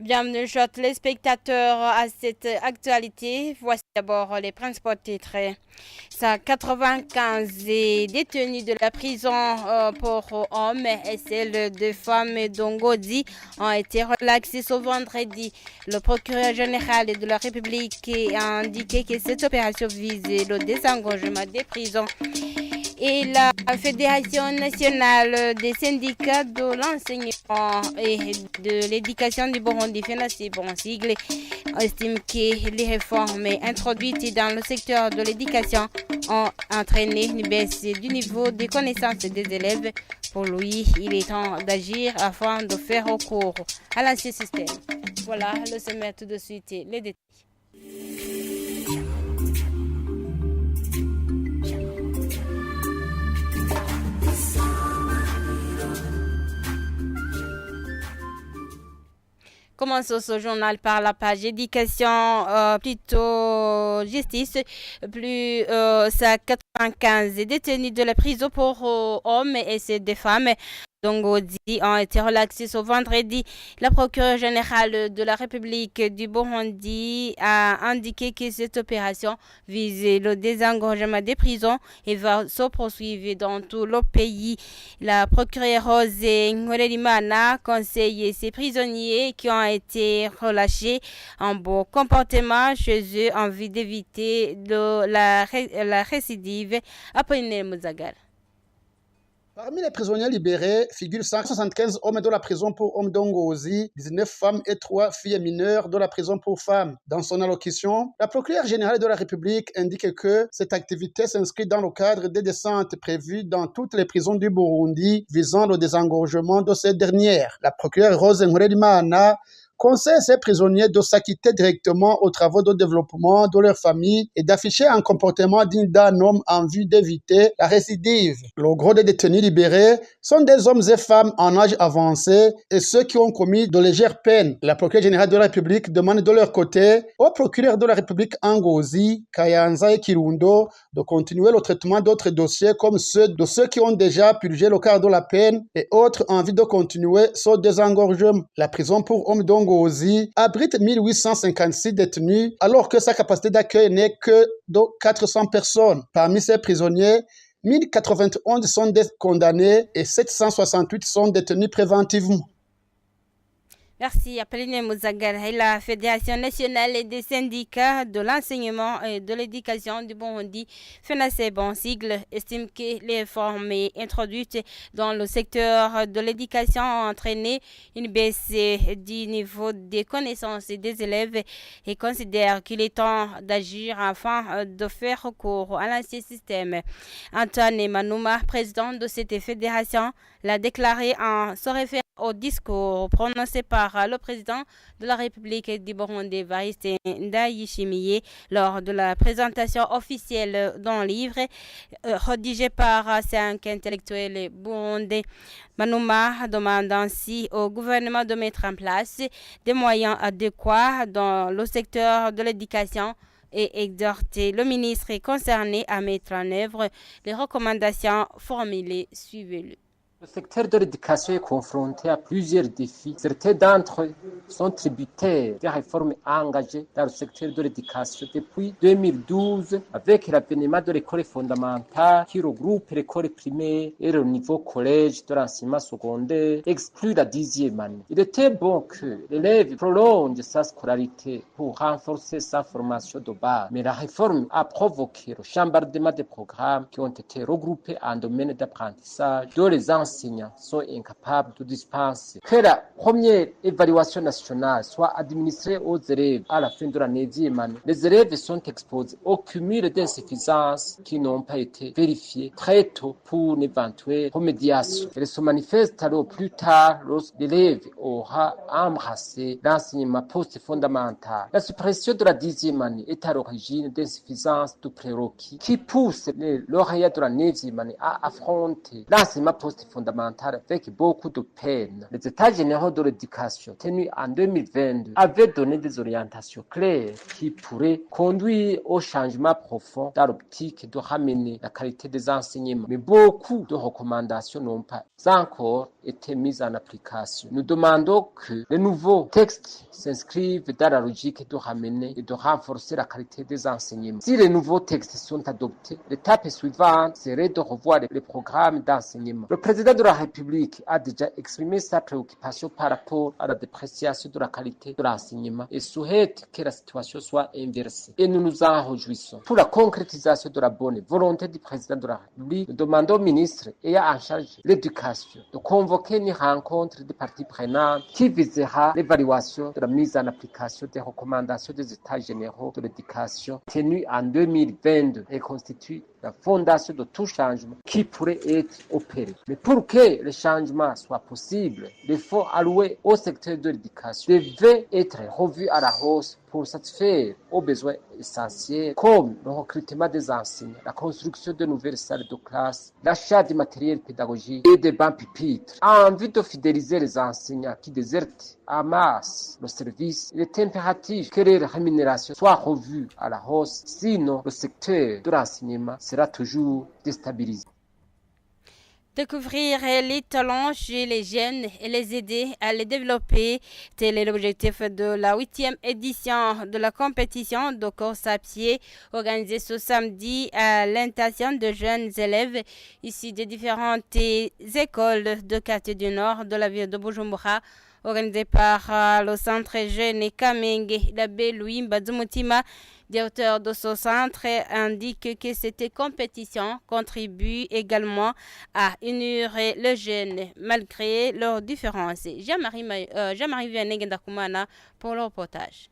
Bienvenue, chers téléspectateurs, à cette actualité. Voici d'abord les principaux titres. 195 détenus de la prison pour hommes et celle de femmes d'Ongodi ont été relaxés ce vendredi. Le procureur général de la République a indiqué que cette opération vise le désengorgement des prisons. Et la Fédération nationale des syndicats de l'enseignement et de l'éducation du Burundi, FENASEB en sigle, estime que les réformes introduites dans le secteur de l'éducation ont entraîné une baisse du niveau de connaissances des élèves. Pour lui, il est temps d'agir afin de faire recours à l'ancien système. Voilà le sommaire tout de suite, les détails. Commençons ce journal par la page éducation, plutôt justice. Plus 195 détenus de la prison pour hommes et des femmes d'Ongodi ont été relaxés ce vendredi. La procureure générale de la République du Burundi a indiqué que cette opération vise le désengorgement des prisons et va se poursuivre dans tout le pays. La procureure Rose Nkorerimana conseille ces prisonniers qui ont été relâchés en bon comportement chez eux en vue d'éviter la récidive. Apollinaire Muzagal. Parmi les prisonniers libérés figurent 175 hommes de la prison pour hommes d'Ongozi, 19 femmes et 3 filles mineures de la prison pour femmes. Dans son allocution, la procureure générale de la République indique que cette activité s'inscrit dans le cadre des descentes prévues dans toutes les prisons du Burundi visant le désengorgement de ces dernières. La procureure Rose Nkorerimana conseille ces prisonniers de s'acquitter directement aux travaux de développement de leur famille et d'afficher un comportement digne d'un homme en vue d'éviter la récidive. Le gros des détenus libérés sont des hommes et femmes en âge avancé et ceux qui ont commis de légères peines. La procureure générale de la République demande de leur côté au procureur de la République Ngozi, Kayanza et Kirundo de continuer le traitement d'autres dossiers comme ceux de ceux qui ont déjà purgé le quart de la peine et autres en vue de continuer ce désengorgement. La prison pour hommes d'Ongozi abrite 1856 détenus alors que sa capacité d'accueil n'est que de 400 personnes. Parmi ces prisonniers, 1091 sont condamnés et 768 sont détenus préventivement. Merci, Apolline Mouzagal. La Fédération nationale des syndicats de l'enseignement et de l'éducation du Burundi, FENASEB en sigle, estime que les réformes introduites dans le secteur de l'éducation ont entraîné une baisse du niveau des connaissances des élèves et considère qu'il est temps d'agir afin de faire recours à l'ancien système. Antoine Manouma, président de cette fédération, l'a déclaré en se référant au discours prononcé par le président de la République du Burundi, Evariste Ndayishimiye, lors de la présentation officielle d'un livre rédigé par 5 intellectuels burundais. Manouma demande ainsi au gouvernement de mettre en place des moyens adéquats dans le secteur de l'éducation et exhorter le ministre concerné à mettre en œuvre les recommandations formulées. Suivez-le. Le secteur de l'éducation est confronté à plusieurs défis. Certains d'entre eux sont tributaires des réformes engagées dans le secteur de l'éducation depuis 2012 avec l'avènement de l'école fondamentale qui regroupe l'école primaire et le niveau collège de l'enseignement secondaire, exclut la 10e année. Il était bon que l'élève prolonge sa scolarité pour renforcer sa formation de base, mais la réforme a provoqué le chambardement des programmes qui ont été regroupés en domaine d'apprentissage dont les enseignants sont incapables de dispenser. Que la première évaluation nationale soit administrée aux élèves à la fin de la 9e année. Les élèves sont exposés au cumul d'insuffisances qui n'ont pas été vérifiées très tôt pour une éventuelle remédiation. Elle se manifeste alors plus tard lorsque l'élève aura embrassé l'enseignement post-fondamental. La suppression de la 10e année est à l'origine d'insuffisances de prérequis qui poussent les lauréats de la 9e année à affronter l'enseignement post-fondamental fondamentale avec beaucoup de peine. Les États généraux de l'éducation tenus en 2022 avaient donné des orientations claires qui pourraient conduire au changement profond dans l'optique de ramener la qualité des enseignements. Mais beaucoup de recommandations n'ont pas encore été mises en application. Nous demandons que les nouveaux textes s'inscrivent dans la logique de ramener et de renforcer la qualité des enseignements. Si les nouveaux textes sont adoptés, l'étape suivante serait de revoir les programmes d'enseignement. Le président de la République a déjà exprimé sa préoccupation par rapport à la dépréciation de la qualité de l'enseignement et souhaite que la situation soit inversée. Et nous nous en réjouissons. Pour la concrétisation de la bonne volonté du président de la République, nous demandons au ministre ayant en charge l'éducation de convoquer une rencontre des parties prenantes qui visera l'évaluation de la mise en application des recommandations des États généraux de l'éducation tenues en 2022 et constitue la fondation de tout changement qui pourrait être opéré. Mais pour que le changement soit possible, les fonds alloués au secteur de l'éducation devaient être revus à la hausse pour satisfaire aux besoins essentiels comme le recrutement des enseignants, la construction de nouvelles salles de classe, l'achat du matériel pédagogique et des bancs pupitres. En vue de fidéliser les enseignants qui désertent en masse le service, il est impératif que les rémunérations soient revues à la hausse, sinon le secteur de l'enseignement sera toujours déstabilisé. Découvrir les talents chez les jeunes et les aider à les développer, tel est l'objectif de la 8e édition de la compétition de course à pied organisée ce samedi à l'intention de jeunes élèves issus des différentes écoles de quartier du nord de la ville de Bujumbura, organisée par le centre jeune Kamenge. L'abbé Louis Mbazumutima, directeur de ce centre, indique que cette compétition contribue également à unir les jeunes malgré leurs différences. Jean-Marie Vianney Gendakumana pour le reportage.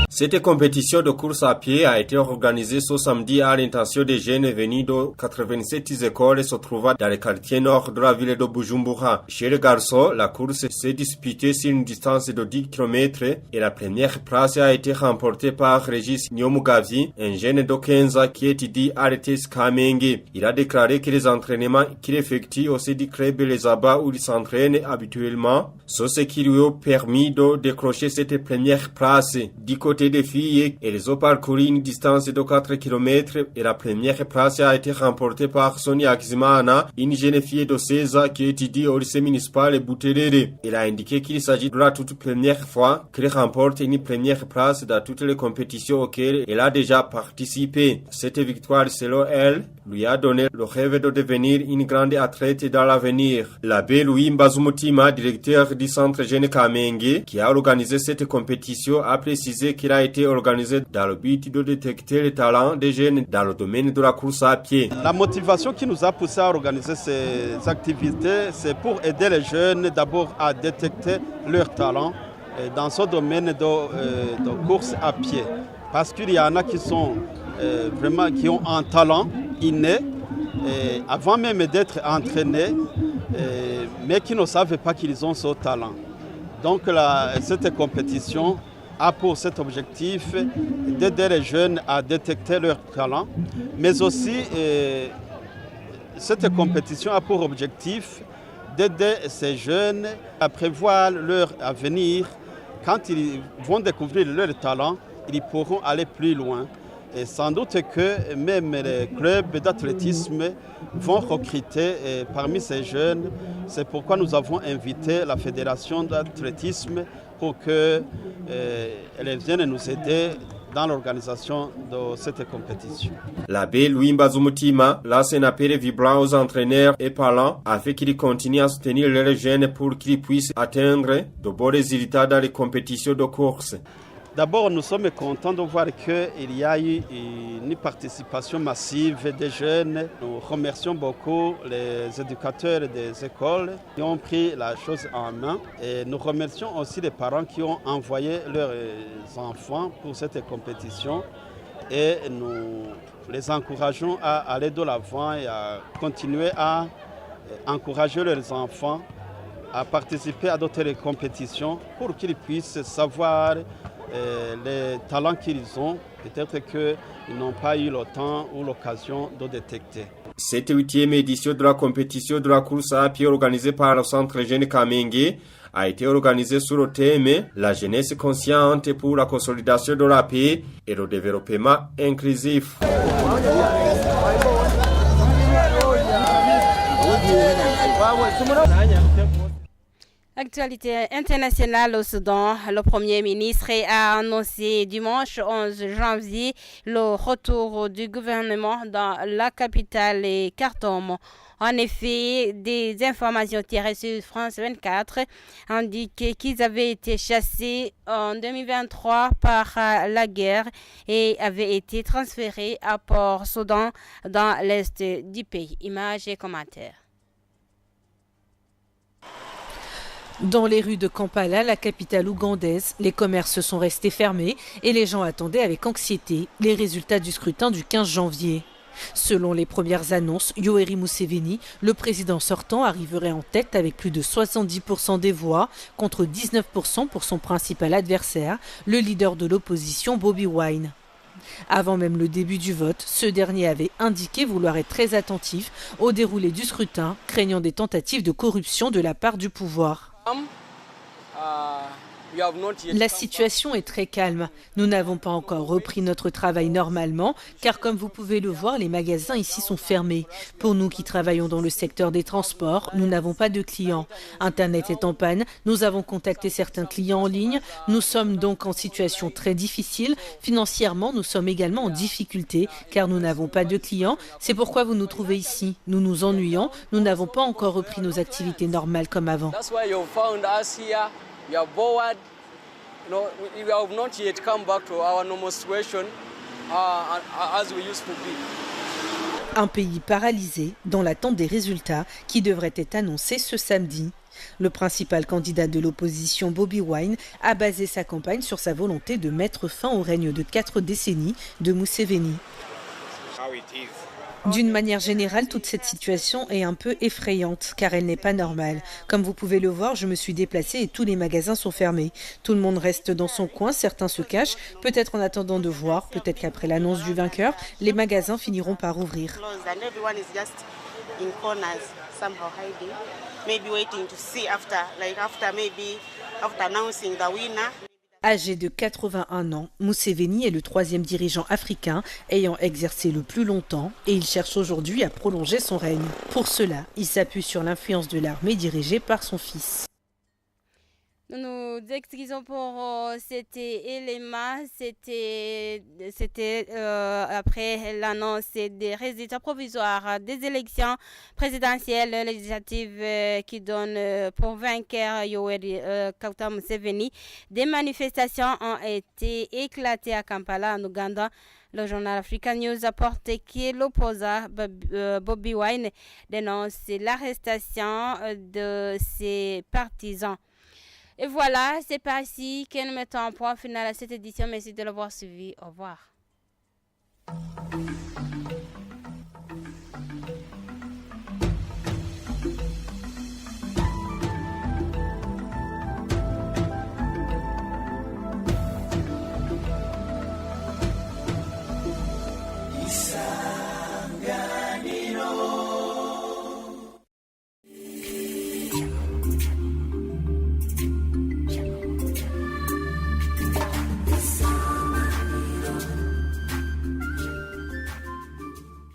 Cette compétition de course à pied a été organisée ce samedi à l'intention des jeunes venus de 87 écoles se trouvant dans le quartier nord de la ville de Bujumbura. Chez les garçons, la course s'est disputée sur une distance de 10 km et la première place a été remportée par Régis Nyomugavi, un jeune de 15 ans qui étudie à l'ETS Kamenge. Il a déclaré que les entraînements qu'il effectue au du club les abats où il s'entraîne habituellement, c'est ce qui lui a permis de décrocher cette première place. Du côté des filles, elles ont parcouru une distance de 4 km et la première place a été remportée par Sonia Akizimana, une jeune fille de 16 ans qui étudie au lycée municipal Bouterere. Elle a indiqué qu'il s'agit de la toute première fois qu'elle remporte une première place dans toutes les compétitions auxquelles elle a déjà participé. Cette victoire, selon elle, lui a donné le rêve de devenir une grande athlète dans l'avenir. L'abbé Louis Mbazumutima, directeur du centre jeune Kamenge, qui a organisé cette compétition, a précisé qu'il a été organisé dans le but de détecter les talents des jeunes dans le domaine de la course à pied. La motivation qui nous a poussé à organiser ces activités, c'est pour aider les jeunes d'abord à détecter leurs talents dans ce domaine de course à pied. Parce qu'il y en a qui sont vraiment qui ont un talent inné avant même d'être entraînés, mais qui ne savent pas qu'ils ont ce talent. Donc cette compétition a pour cet objectif d'aider les jeunes à détecter leurs talents, mais aussi cette compétition a pour objectif d'aider ces jeunes à prévoir leur avenir. Quand ils vont découvrir leurs talents, ils pourront aller plus loin. Et sans doute que même les clubs d'athlétisme vont recruter parmi ces jeunes. C'est pourquoi nous avons invité la fédération d'athlétisme pour qu'elle vienne nous aider dans l'organisation de cette compétition. L'abbé Louis Mbazumutima lance un appel vibrant aux entraîneurs et parents afin qu'ils continuent à soutenir les jeunes pour qu'ils puissent atteindre de bons résultats dans les compétitions de course. D'abord, nous sommes contents de voir qu'il y a eu une participation massive des jeunes. Nous remercions beaucoup les éducateurs des écoles qui ont pris la chose en main. Et nous remercions aussi les parents qui ont envoyé leurs enfants pour cette compétition. Et nous les encourageons à aller de l'avant et à continuer à encourager leurs enfants à participer à d'autres compétitions pour qu'ils puissent savoir les talents qu'ils ont, peut-être qu'ils n'ont pas eu le temps ou l'occasion de détecter. Cette 8e édition de la compétition de la course à pied organisée par le Centre Jeune Kamenge a été organisée sous le thème « La jeunesse consciente pour la consolidation de la paix et le développement inclusif ». Actualité internationale au Soudan, le Premier ministre a annoncé dimanche 11 janvier le retour du gouvernement dans la capitale Khartoum. En effet, des informations tirées sur France 24 indiquent qu'ils avaient été chassés en 2023 par la guerre et avaient été transférés à Port-Soudan dans l'est du pays. Images et commentaires. Dans les rues de Kampala, la capitale ougandaise, les commerces sont restés fermés et les gens attendaient avec anxiété les résultats du scrutin du 15 janvier. Selon les premières annonces, Yoweri Museveni, le président sortant, arriverait en tête avec plus de 70% des voix, contre 19% pour son principal adversaire, le leader de l'opposition Bobi Wine. Avant même le début du vote, ce dernier avait indiqué vouloir être très attentif au déroulé du scrutin, craignant des tentatives de corruption de la part du pouvoir. La situation est très calme. Nous n'avons pas encore repris notre travail normalement, car comme vous pouvez le voir, les magasins ici sont fermés. Pour nous qui travaillons dans le secteur des transports, nous n'avons pas de clients. Internet est en panne, nous avons contacté certains clients en ligne. Nous sommes donc en situation très difficile. Financièrement, nous sommes également en difficulté, car nous n'avons pas de clients. C'est pourquoi vous nous trouvez ici. Nous nous ennuyons, nous n'avons pas encore repris nos activités normales comme avant. We are bored. We have not yet come back to our normal situation as we used to be. Un pays paralysé dans l'attente des résultats qui devraient être annoncés ce samedi. Le principal candidat de l'opposition, Bobi Wine, a basé sa campagne sur sa volonté de mettre fin au règne de 4 décennies de Museveni. D'une manière générale, toute cette situation est un peu effrayante, car elle n'est pas normale. Comme vous pouvez le voir, je me suis déplacée et tous les magasins sont fermés. Tout le monde reste dans son coin, certains se cachent, peut-être en attendant de voir, peut-être qu'après l'annonce du vainqueur, les magasins finiront par ouvrir. Âgé de 81 ans, Museveni est le 3e dirigeant africain ayant exercé le plus longtemps et il cherche aujourd'hui à prolonger son règne. Pour cela, il s'appuie sur l'influence de l'armée dirigée par son fils. Nous nous excusons pour cet élément. C'était après l'annonce des résultats provisoires des élections présidentielles législatives qui donnent pour vainqueur Yoweri Kaguta Museveni. Des manifestations ont été éclatées à Kampala, en Ouganda. Le journal Africa News apporte que l'opposant Bobi Wine dénonce l'arrestation de ses partisans. Et voilà, c'est ainsi que nous mettons un point final à cette édition. Merci de l'avoir suivi. Au revoir.